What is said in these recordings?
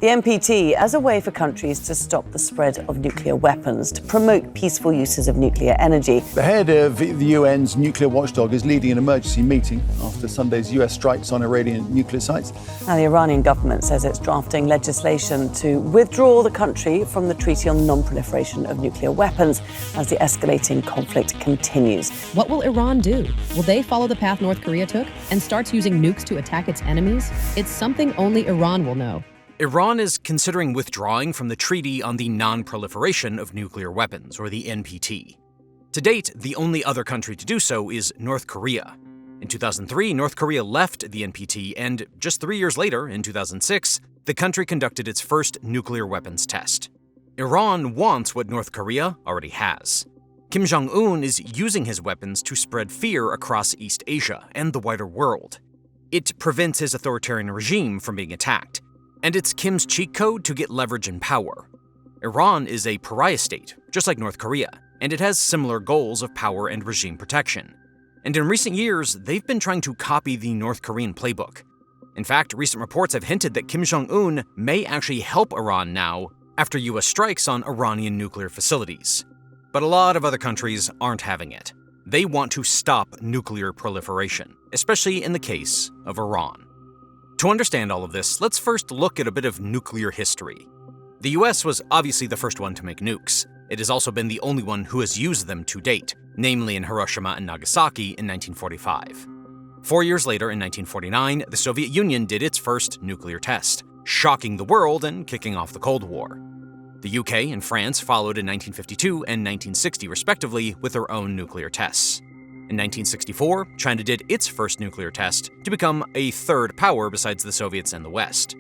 The NPT as a way for countries to stop the spread of nuclear weapons, to promote peaceful uses of nuclear energy. The head of the UN's nuclear watchdog is leading an emergency meeting after Sunday's US strikes on Iranian nuclear sites. Now, the Iranian government says it's drafting legislation to withdraw the country from the Treaty on Non-Proliferation of Nuclear Weapons as the escalating conflict continues. What will Iran do? Will they follow the path North Korea took and start using nukes to attack its enemies? It's something only Iran will know. Iran is considering withdrawing from the Treaty on the Non-Proliferation of Nuclear Weapons, or the NPT. To date, the only other country to do so is North Korea. In 2003, North Korea left the NPT, and just 3 years later, in 2006, the country conducted its first nuclear weapons test. Iran wants what North Korea already has. Kim Jong-un is using his weapons to spread fear across East Asia and the wider world. It prevents his authoritarian regime from being attacked. And it's Kim's cheat code to get leverage and power. Iran is a pariah state, just like North Korea, and it has similar goals of power and regime protection. And in recent years, they've been trying to copy the North Korean playbook. In fact, recent reports have hinted that Kim Jong-un may actually help Iran now after US strikes on Iranian nuclear facilities. But a lot of other countries aren't having it. They want to stop nuclear proliferation, especially in the case of Iran. To understand all of this, let's first look at a bit of nuclear history. The US was obviously the first one to make nukes. It has also been the only one who has used them to date, namely in Hiroshima and Nagasaki in 1945. 4 years later, in 1949, the Soviet Union did its first nuclear test, shocking the world and kicking off the Cold War. The UK and France followed in 1952 and 1960 respectively with their own nuclear tests. In 1964, China did its first nuclear test to become a third power besides the Soviets and the West.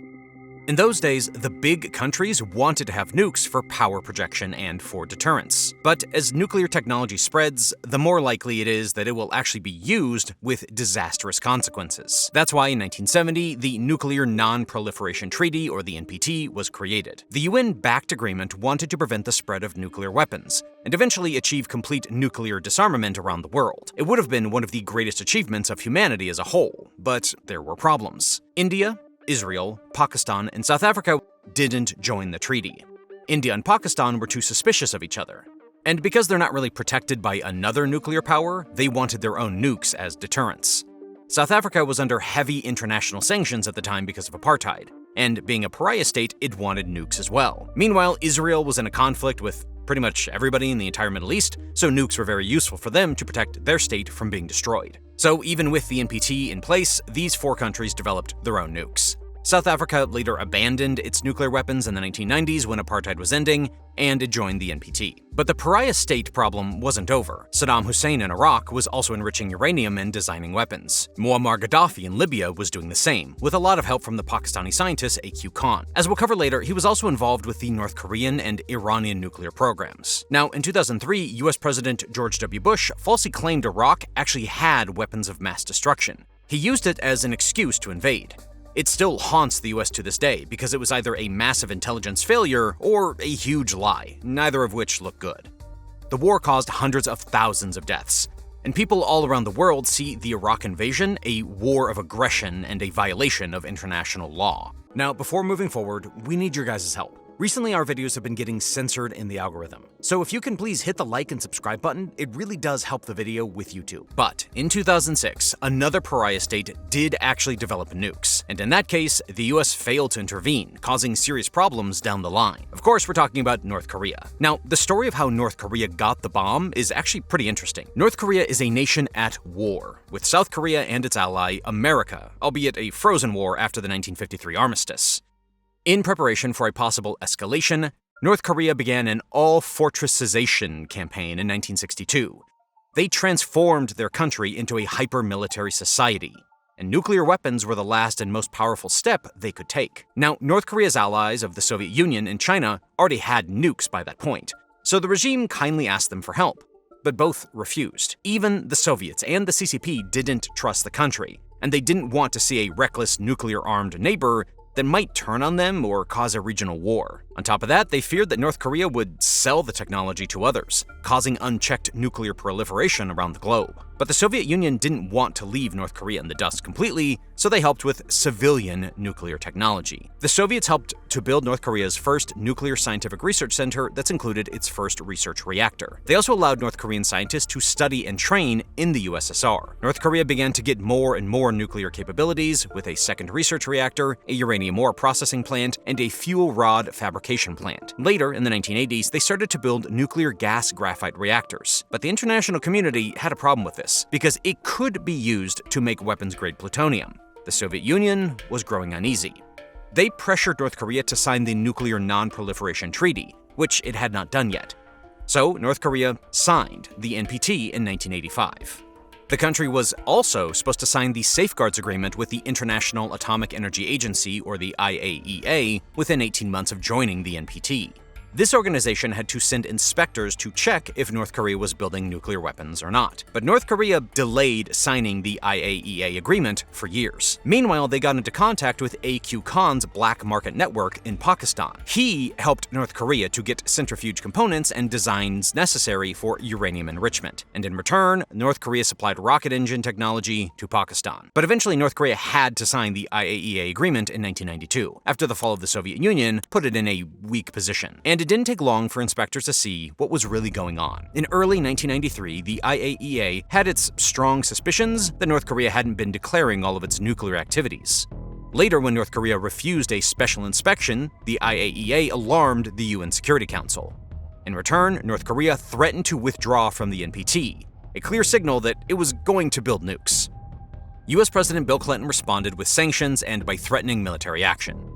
In those days, the big countries wanted to have nukes for power projection and for deterrence. But as nuclear technology spreads, the more likely it is that it will actually be used with disastrous consequences. That's why in 1970, the Nuclear Non-Proliferation Treaty, or the NPT, was created. The UN-backed agreement wanted to prevent the spread of nuclear weapons and eventually achieve complete nuclear disarmament around the world. It would have been one of the greatest achievements of humanity as a whole, but there were problems. India, Israel, Pakistan, and South Africa didn't join the treaty. India and Pakistan were too suspicious of each other. And because they're not really protected by another nuclear power, they wanted their own nukes as deterrents. South Africa was under heavy international sanctions at the time because of apartheid, and being a pariah state, it wanted nukes as well. Meanwhile, Israel was in a conflict with pretty much everybody in the entire Middle East, so nukes were very useful for them to protect their state from being destroyed. So even with the NPT in place, these four countries developed their own nukes. South Africa later abandoned its nuclear weapons in the 1990s when apartheid was ending, and it joined the NPT. But the pariah state problem wasn't over. Saddam Hussein in Iraq was also enriching uranium and designing weapons. Muammar Gaddafi in Libya was doing the same, with a lot of help from the Pakistani scientist A.Q. Khan. As we'll cover later, he was also involved with the North Korean and Iranian nuclear programs. Now, in 2003, US President George W. Bush falsely claimed Iraq actually had weapons of mass destruction. He used it as an excuse to invade. It still haunts the US to this day because it was either a massive intelligence failure or a huge lie, neither of which look good. The war caused hundreds of thousands of deaths, and people all around the world see the Iraq invasion a war of aggression and a violation of international law. Now, before moving forward, we need your guys' help. Recently, our videos have been getting censored in the algorithm. So if you can please hit the like and subscribe button, it really does help the video with YouTube. But in 2006, another pariah state did actually develop nukes. And in that case, the US failed to intervene, causing serious problems down the line. Of course, we're talking about North Korea. Now, the story of how North Korea got the bomb is actually pretty interesting. North Korea is a nation at war with South Korea and its ally, America, albeit a frozen war after the 1953 armistice. In preparation for a possible escalation, North Korea began an all-fortressization campaign in 1962. They transformed their country into a hyper-military society, and nuclear weapons were the last and most powerful step they could take. Now, North Korea's allies of the Soviet Union and China already had nukes by that point, so the regime kindly asked them for help, but both refused. Even the Soviets and the CCP didn't trust the country, and they didn't want to see a reckless nuclear-armed neighbor that might turn on them or cause a regional war. On top of that, they feared that North Korea would sell the technology to others, causing unchecked nuclear proliferation around the globe. But the Soviet Union didn't want to leave North Korea in the dust completely, so they helped with civilian nuclear technology. The Soviets helped to build North Korea's first nuclear scientific research center that's included its first research reactor. They also allowed North Korean scientists to study and train in the USSR. North Korea began to get more and more nuclear capabilities with a second research reactor, a uranium ore processing plant, and a fuel rod fabrication plant. Later, in the 1980s, they started to build nuclear gas graphite reactors. But the international community had a problem with this, because it could be used to make weapons-grade plutonium. The Soviet Union was growing uneasy. They pressured North Korea to sign the Nuclear Non-Proliferation Treaty, which it had not done yet. So North Korea signed the NPT in 1985. The country was also supposed to sign the Safeguards Agreement with the International Atomic Energy Agency, or the IAEA, within 18 months of joining the NPT. This organization had to send inspectors to check if North Korea was building nuclear weapons or not. But North Korea delayed signing the IAEA agreement for years. Meanwhile, they got into contact with A.Q. Khan's black market network in Pakistan. He helped North Korea to get centrifuge components and designs necessary for uranium enrichment. And in return, North Korea supplied rocket engine technology to Pakistan. But eventually, North Korea had to sign the IAEA agreement in 1992, after the fall of the Soviet Union put it in a weak position. And it didn't take long for inspectors to see what was really going on. In early 1993, the IAEA had its strong suspicions that North Korea hadn't been declaring all of its nuclear activities. Later, when North Korea refused a special inspection, the IAEA alarmed the UN Security Council. In return, North Korea threatened to withdraw from the NPT, a clear signal that it was going to build nukes. US President Bill Clinton responded with sanctions and by threatening military action.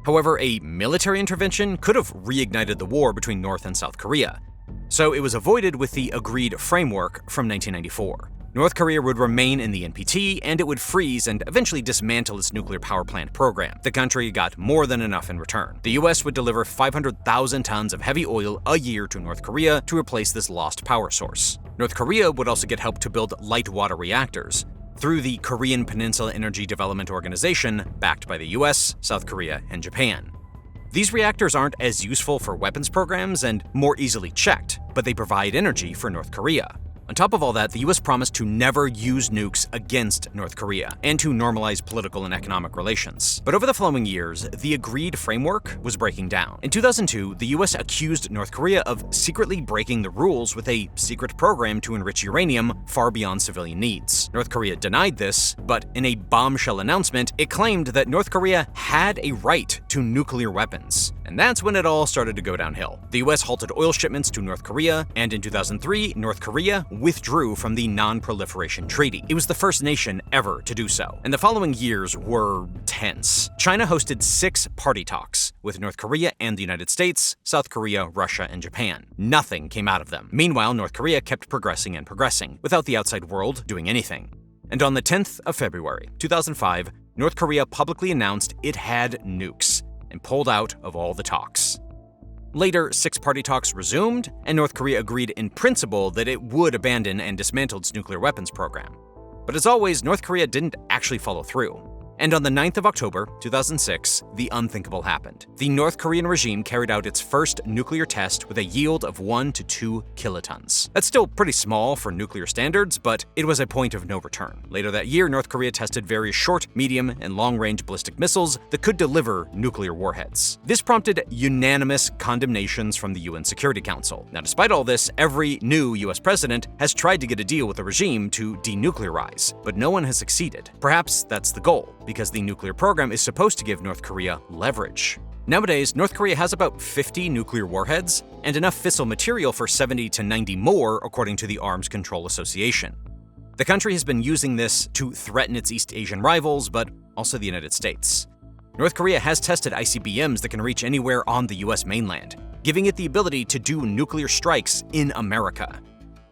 However, a military intervention could have reignited the war between North and South Korea, so it was avoided with the agreed framework from 1994. North Korea would remain in the NPT, and it would freeze and eventually dismantle its nuclear power plant program. The country got more than enough in return. The US would deliver 500,000 tons of heavy oil a year to North Korea to replace this lost power source. North Korea would also get help to build light water reactors through the Korean Peninsula Energy Development Organization, backed by the US, South Korea, and Japan. These reactors aren't as useful for weapons programs and more easily checked, but they provide energy for North Korea. On top of all that, the US promised to never use nukes against North Korea and to normalize political and economic relations. But over the following years, the agreed framework was breaking down. In 2002, the US accused North Korea of secretly breaking the rules with a secret program to enrich uranium far beyond civilian needs. North Korea denied this, but in a bombshell announcement, it claimed that North Korea had a right to nuclear weapons. And that's when it all started to go downhill. The US halted oil shipments to North Korea, and in 2003, North Korea withdrew from the Non-Proliferation Treaty. It was the first nation ever to do so. And the following years were tense. China hosted 6 party talks with North Korea and the United States, South Korea, Russia, and Japan. Nothing came out of them. Meanwhile, North Korea kept progressing and progressing, without the outside world doing anything. And on the 10th of February, 2005, North Korea publicly announced it had nukes and pulled out of all the talks. Later, 6 party talks resumed, and North Korea agreed in principle that it would abandon and dismantle its nuclear weapons program. But as always, North Korea didn't actually follow through. And on the 9th of October, 2006, the unthinkable happened. The North Korean regime carried out its first nuclear test with a yield of 1 to 2 kilotons. That's still pretty small for nuclear standards, but it was a point of no return. Later that year, North Korea tested various short, medium, and long-range ballistic missiles that could deliver nuclear warheads. This prompted unanimous condemnations from the UN Security Council. Now, despite all this, every new US president has tried to get a deal with the regime to denuclearize, but no one has succeeded. Perhaps that's the goal, because the nuclear program is supposed to give North Korea leverage. Nowadays, North Korea has about 50 nuclear warheads and enough fissile material for 70 to 90 more, according to the Arms Control Association. The country has been using this to threaten its East Asian rivals, but also the United States. North Korea has tested ICBMs that can reach anywhere on the US mainland, giving it the ability to do nuclear strikes in America.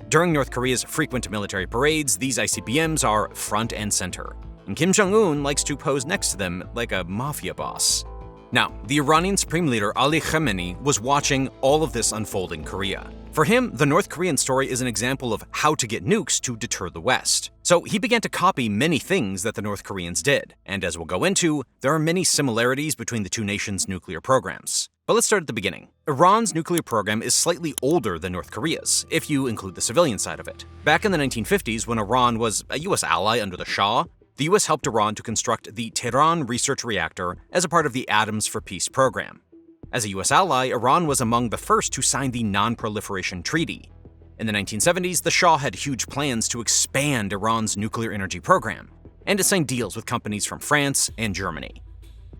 During North Korea's frequent military parades, these ICBMs are front and center, and Kim Jong-un likes to pose next to them like a mafia boss. Now, the Iranian Supreme Leader Ali Khamenei was watching all of this unfold in Korea. For him, the North Korean story is an example of how to get nukes to deter the West. So he began to copy many things that the North Koreans did, and as we'll go into, there are many similarities between the two nations' nuclear programs. But let's start at the beginning. Iran's nuclear program is slightly older than North Korea's, if you include the civilian side of it. Back in the 1950s, when Iran was a US ally under the Shah, the US helped Iran to construct the Tehran Research Reactor as a part of the Atoms for Peace program. As a US ally, Iran was among the first to sign the Non-Proliferation Treaty. In the 1970s, the Shah had huge plans to expand Iran's nuclear energy program, and it signed deals with companies from France and Germany.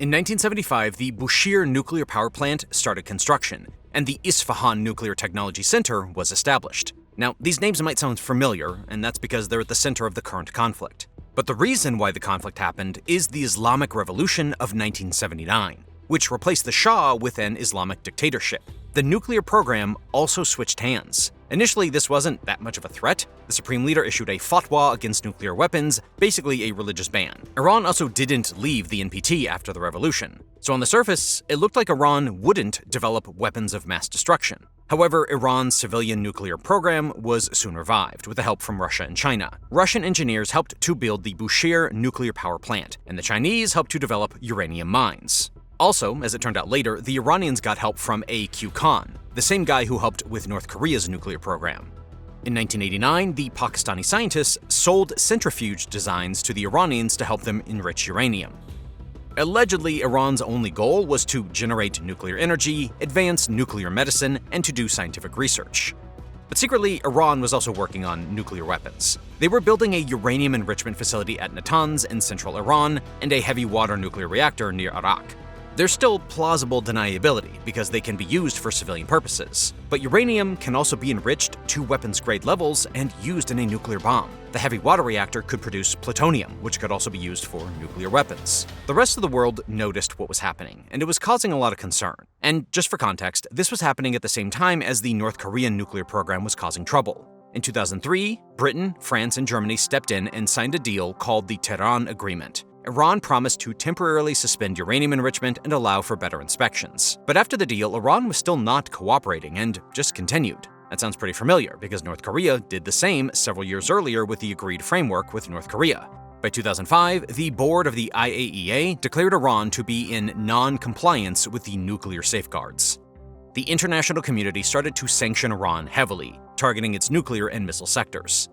In 1975, the Bushehr nuclear power plant started construction, and the Isfahan Nuclear Technology Center was established. Now, these names might sound familiar, and that's because they're at the center of the current conflict. But the reason why the conflict happened is the Islamic Revolution of 1979, which replaced the Shah with an Islamic dictatorship. The nuclear program also switched hands. Initially, this wasn't that much of a threat. The supreme leader issued a fatwa against nuclear weapons, basically a religious ban. Iran also didn't leave the NPT after the revolution. So on the surface, it looked like Iran wouldn't develop weapons of mass destruction. However, Iran's civilian nuclear program was soon revived with the help from Russia and China. Russian engineers helped to build the Bushehr nuclear power plant, and the Chinese helped to develop uranium mines. Also, as it turned out later, the Iranians got help from A.Q. Khan, the same guy who helped with North Korea's nuclear program. In 1989, the Pakistani scientists sold centrifuge designs to the Iranians to help them enrich uranium. Allegedly, Iran's only goal was to generate nuclear energy, advance nuclear medicine, and to do scientific research. But secretly, Iran was also working on nuclear weapons. They were building a uranium enrichment facility at Natanz in central Iran and a heavy water nuclear reactor near Arak. There's still plausible deniability because they can be used for civilian purposes, but uranium can also be enriched to weapons-grade levels and used in a nuclear bomb. The heavy water reactor could produce plutonium, which could also be used for nuclear weapons. The rest of the world noticed what was happening, and it was causing a lot of concern. And just for context, this was happening at the same time as the North Korean nuclear program was causing trouble. In 2003, Britain, France, and Germany stepped in and signed a deal called the Tehran Agreement. Iran promised to temporarily suspend uranium enrichment and allow for better inspections. But after the deal, Iran was still not cooperating and just continued. That sounds pretty familiar because North Korea did the same several years earlier with the agreed framework with North Korea. By 2005, the board of the IAEA declared Iran to be in non-compliance with the nuclear safeguards. The international community started to sanction Iran heavily, targeting its nuclear and missile sectors.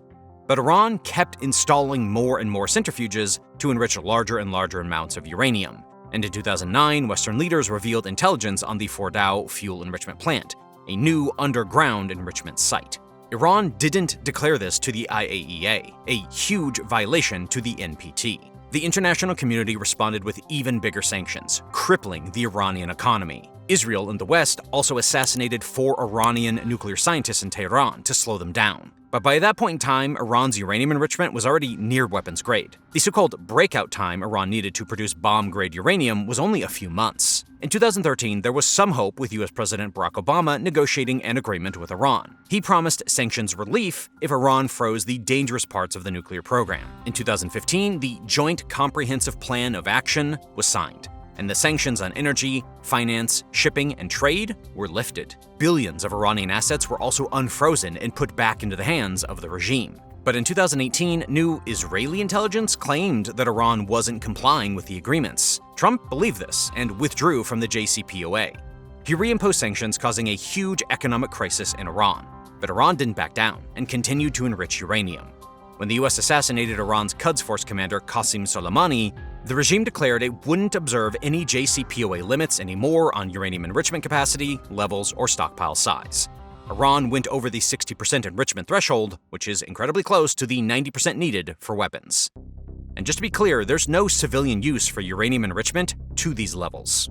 But Iran kept installing more and more centrifuges to enrich larger and larger amounts of uranium. And in 2009, Western leaders revealed intelligence on the Fordow fuel enrichment plant, a new underground enrichment site. Iran didn't declare this to the IAEA, a huge violation to the NPT. The international community responded with even bigger sanctions, crippling the Iranian economy. Israel and the West also assassinated 4 Iranian nuclear scientists in Tehran to slow them down. But by that point in time, Iran's uranium enrichment was already near weapons grade. The so-called breakout time Iran needed to produce bomb-grade uranium was only a few months. In 2013, there was some hope with US President Barack Obama negotiating an agreement with Iran. He promised sanctions relief if Iran froze the dangerous parts of the nuclear program. In 2015, the Joint Comprehensive Plan of Action was signed, and the sanctions on energy, finance, shipping, and trade were lifted. Billions of Iranian assets were also unfrozen and put back into the hands of the regime. But in 2018, new Israeli intelligence claimed that Iran wasn't complying with the agreements. Trump believed this and withdrew from the JCPOA. He reimposed sanctions, causing a huge economic crisis in Iran. But Iran didn't back down and continued to enrich uranium. When the US assassinated Iran's Quds Force commander Qasem Soleimani, the regime declared it wouldn't observe any JCPOA limits anymore on uranium enrichment capacity, levels, or stockpile size. Iran went over the 60% enrichment threshold, which is incredibly close to the 90% needed for weapons. And just to be clear, there's no civilian use for uranium enrichment to these levels.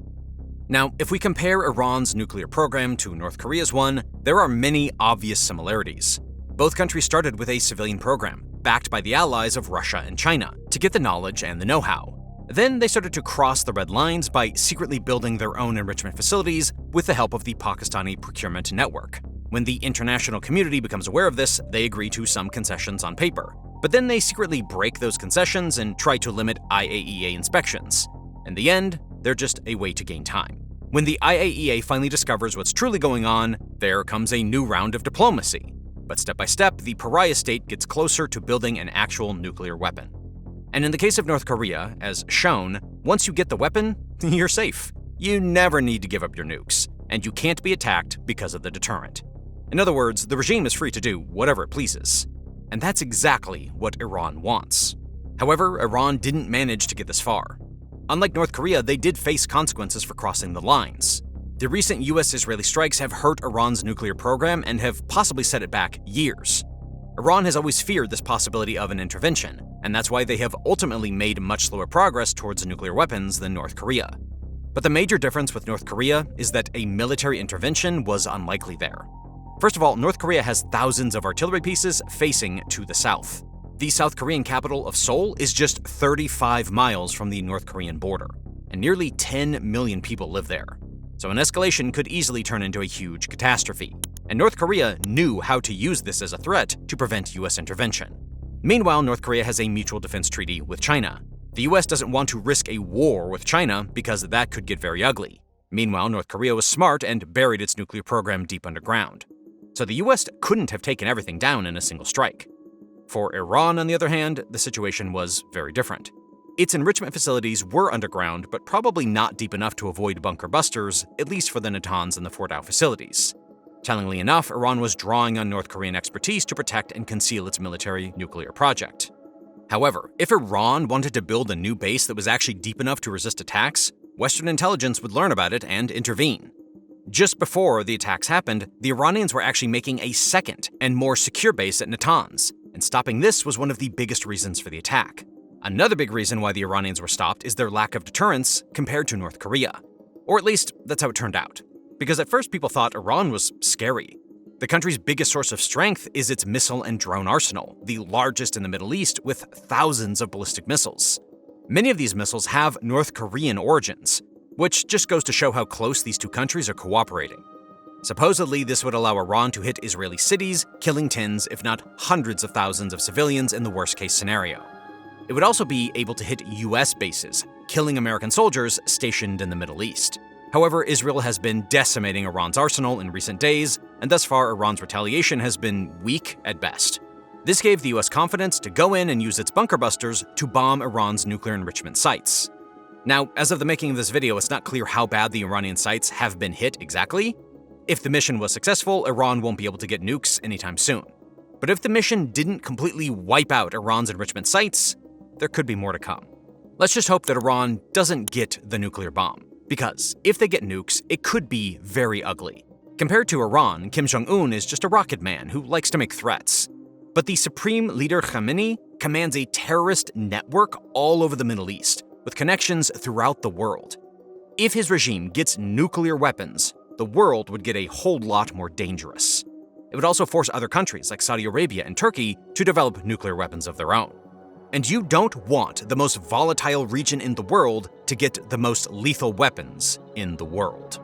Now, if we compare Iran's nuclear program to North Korea's one, there are many obvious similarities. Both countries started with a civilian program, backed by the allies of Russia and China, to get the knowledge and the know-how. Then they started to cross the red lines by secretly building their own enrichment facilities with the help of the Pakistani procurement network. When the international community becomes aware of this, they agree to some concessions on paper. But then they secretly break those concessions and try to limit IAEA inspections. In the end, they're just a way to gain time. When the IAEA finally discovers what's truly going on, there comes a new round of diplomacy. But step by step, the Pariah state gets closer to building an actual nuclear weapon. And in the case of North Korea, as shown, once you get the weapon, you're safe. You never need to give up your nukes. and you can't be attacked because of the deterrent. In other words, the regime is free to do whatever it pleases. And that's exactly what Iran wants. However, Iran didn't manage to get this far. Unlike North Korea, they did face consequences for crossing the lines. The recent US-Israeli strikes have hurt Iran's nuclear program and have possibly set it back years. Iran has always feared this possibility of an intervention, and that's why they have ultimately made much slower progress towards nuclear weapons than North Korea. But the major difference with North Korea is that a military intervention was unlikely there. First of all, North Korea has thousands of artillery pieces facing to the south. The South Korean capital of Seoul is just 35 miles from the North Korean border, and nearly 10 million people live there. So an escalation could easily turn into a huge catastrophe, and North Korea knew how to use this as a threat to prevent US intervention. Meanwhile, North Korea has a mutual defense treaty with China. The US doesn't want to risk a war with China because that could get very ugly. Meanwhile, North Korea was smart and buried its nuclear program deep underground. So the US couldn't have taken everything down in a single strike. For Iran, on the other hand, the situation was very different. Its enrichment facilities were underground, but probably not deep enough to avoid bunker busters, at least for the Natanz and the Fordow facilities. Tellingly enough, Iran was drawing on North Korean expertise to protect and conceal its military nuclear project. However, if Iran wanted to build a new base that was actually deep enough to resist attacks, Western intelligence would learn about it and intervene. Just before the attacks happened, the Iranians were actually making a second and more secure base at Natanz, and stopping this was one of the biggest reasons for the attack. Another big reason why the Iranians were stopped is their lack of deterrence compared to North Korea. Or at least, that's how it turned out. Because at first people thought Iran was scary. The country's biggest source of strength is its missile and drone arsenal, the largest in the Middle East, with thousands of ballistic missiles. Many of these missiles have North Korean origins, which just goes to show how close these two countries are cooperating. Supposedly, this would allow Iran to hit Israeli cities, killing tens, if not hundreds of thousands of civilians in the worst-case scenario. It would also be able to hit US bases, killing American soldiers stationed in the Middle East. However, Israel has been decimating Iran's arsenal in recent days, and thus far Iran's retaliation has been weak at best. This gave the US confidence to go in and use its bunker busters to bomb Iran's nuclear enrichment sites. Now, as of the making of this video, it's not clear how bad the Iranian sites have been hit exactly. If the mission was successful, Iran won't be able to get nukes anytime soon. But if the mission didn't completely wipe out Iran's enrichment sites, there could be more to come. Let's just hope that Iran doesn't get the nuclear bomb, because if they get nukes, it could be very ugly. Compared to Iran, Kim Jong-un is just a rocket man who likes to make threats. But the Supreme Leader Khamenei commands a terrorist network all over the Middle East, with connections throughout the world. If his regime gets nuclear weapons, the world would get a whole lot more dangerous. It would also force other countries like Saudi Arabia and Turkey to develop nuclear weapons of their own. And you don't want the most volatile region in the world to get the most lethal weapons in the world.